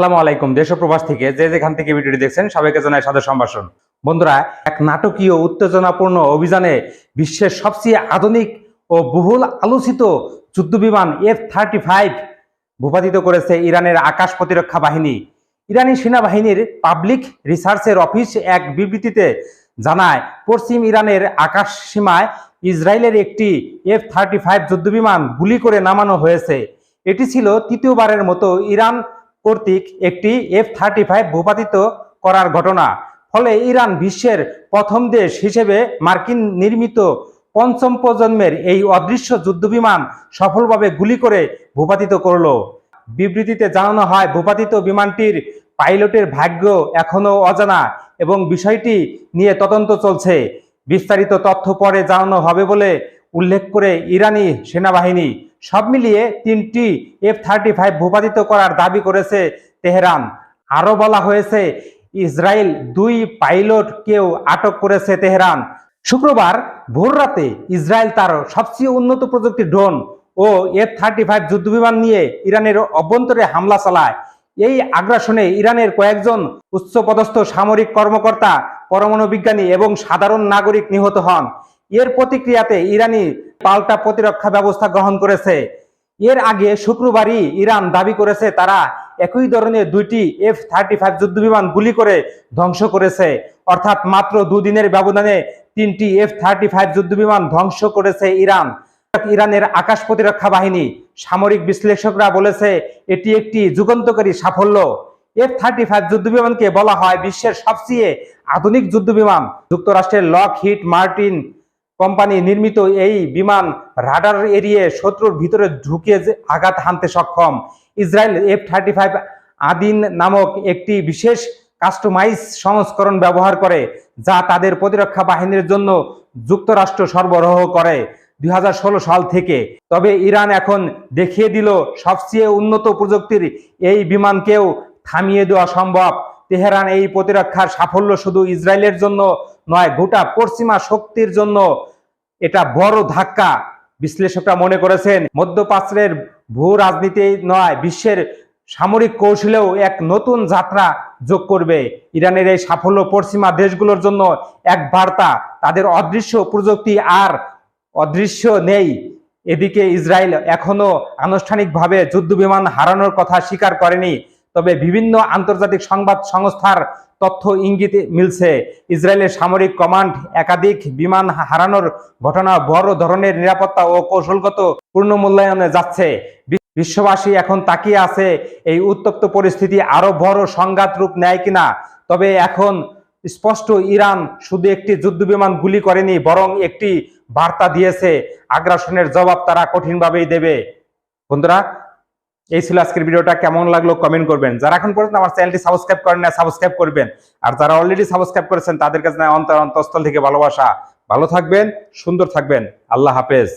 আসসালামু আলাইকুম। দেশ ও প্রবাস থেকে যে যেখান থেকে ভিডিওটি দেখছেন সবাইকে জানাই সাদর সম্ভাষণ। বন্ধুরা, এক নাটকীয় উত্তেজনাপূর্ণ অভিযানে বিশ্বের সবচেয়ে আধুনিক ও বহুল আলোচিত যুদ্ধবিমান F-35 ভূপাতিত করেছে ইরানের আকাশ প্রতিরক্ষা বাহিনী। ইরানি সেনাবাহিনীর পাবলিক রিসার্চের অফিস এক বিবৃতিতে জানায়, পশ্চিম ইরানের আকাশ সীমায় ইসরায়েলের একটি F-35 যুদ্ধবিমান গুলি করে নামানো হয়েছে। এটি ছিল তৃতীয়বারের মতো ইরান কর্তৃক একটি F-35 ভূপাতিত করার ঘটনা। ফলে ইরান বিশ্বের প্রথম দেশ হিসেবে মার্কিন নির্মিত পঞ্চম প্রজন্মের এই অদৃশ্য যুদ্ধবিমান সফলভাবে গুলি করে ভূপাতিত করল। বিবৃতিতে জানানো হয়, ভূপাতিত বিমানটির পাইলটের ভাগ্য এখনও অজানা এবং বিষয়টি নিয়ে তদন্ত চলছে। বিস্তারিত তথ্য পরে জানানো হবে বলে উল্লেখ করে ইরানি সেনাবাহিনী। সব মিলিয়ে 3টি F-35 ভূপাতিত করার দাবি করেছে তেহরান। আরও বলা হয়েছে, ইসরায়েল 2 পাইলটকেও আটক করেছে তেহরান। শুক্রবার ভোররাতে ইসরায়েল তার সবচেয়ে উন্নত প্রযুক্তির ড্রোন ও F-35 যুদ্ধবিমান নিয়ে ইরানের অভ্যন্তরে হামলা চালায়। এই আগ্রাসনে ইরানের কয়েকজন উচ্চপদস্থ সামরিক কর্মকর্তা, পরমাণু বিজ্ঞানী এবং সাধারণ নাগরিক নিহত হন। এর প্রতিক্রিয়াতে ইরানি পাল্টা প্রতিরক্ষা ব্যবস্থা গ্রহণ করেছে। এর আগে শুক্রবারই ইরান দাবি করেছে তারা একই ধরনের 2টি F-35 যুদ্ধবিমান গুলি করে ধ্বংস করেছে। অর্থাৎ মাত্র 2 দিনের ব্যবধানে 3টি F-35 যুদ্ধবিমান ধ্বংস করেছে ইরান। ইরানের আকাশ প্রতিরক্ষা বাহিনী সামরিক বিশ্লেষকরা বলেছে এটি একটি যুগান্তকারী সাফল্য। F-35 যুদ্ধবিমানকে বলা হয় বিশ্বের সবচেয়ে আধুনিক যুদ্ধবিমান। যুক্তরাষ্ট্রের লকহিড মার্টিন কোম্পানি নির্মিত এই বিমান রাডার এড়িয়ে শত্রুর ভিতরে ঢুকে আঘাত হানতে সক্ষম। ইসরায়েল F-35 আদিন নামক একটি বিশেষ কাস্টমাইজ সংস্করণ ব্যবহার করে, যা তাদের প্রতিরক্ষা বাহিনীর জন্য যুক্তরাষ্ট্র সরবরাহ করে 2016 সাল থেকে। তবে ইরান এখন দেখিয়ে দিল সবচেয়ে উন্নত প্রযুক্তির এই বিমানকেও থামিয়ে দেওয়া সম্ভব। তেহরান এই প্রতিরক্ষার সাফল্য শুধু ইসরায়েলের জন্য নয়, গোটা পশ্চিমা শক্তির জন্য এটা বড় ধাক্কা। বিশ্লেষকরা মনে করেছেন মধ্যপ্রাচ্যের ভূ রাজনীতি নয়, বিশ্বের সামরিক কৌশলেও এক নতুন যাত্রা যোগ করবে। ইরানের এই সাফল্য পশ্চিমা দেশগুলোর জন্য এক বার্তা, তাদের অদৃশ্য প্রযুক্তি আর অদৃশ্য নেই। এদিকে ইসরায়েল এখনো আনুষ্ঠানিকভাবে যুদ্ধবিমান হারানোর কথা স্বীকার করেনি, তবে বিভিন্ন আন্তর্জাতিক সংবাদ সংস্থার তথ্য ইঙ্গিত মিলছে ইসরায়েলের সামরিক কমান্ড একাধিক বিমান হারানোর ঘটনা বড় ধরনের নিরাপত্তা ও কৌশলগত পুনর্মূল্যায়নে যাচ্ছে। বিশ্ববাসী এখন তাকিয়ে আছে এই উত্তপ্ত পরিস্থিতি আরো বড় সংঘাত রূপ নেয় কিনা। তবে এখন স্পষ্ট, ইরান শুধু একটি যুদ্ধবিমান গুলি করেনি, বরং একটি বার্তা দিয়েছে আগ্রাসনের জবাব তারা কঠিনভাবেই দেবে। বন্ধুরা, এই ছিল আজকের ভিডিওটা। কেমন লাগলো কমেন্ট করবেন। যারা এখন পর্যন্ত আমার চ্যানেলটি সাবস্ক্রাইব করেন না, সাবস্ক্রাইব করবেন। আর যারা অলরেডি সাবস্ক্রাইব করেছেন তাদের কাছে অন্তরস্থল থেকে ভালোবাসা। ভালো থাকবেন, সুন্দর থাকবেন। আল্লাহ হাফেজ।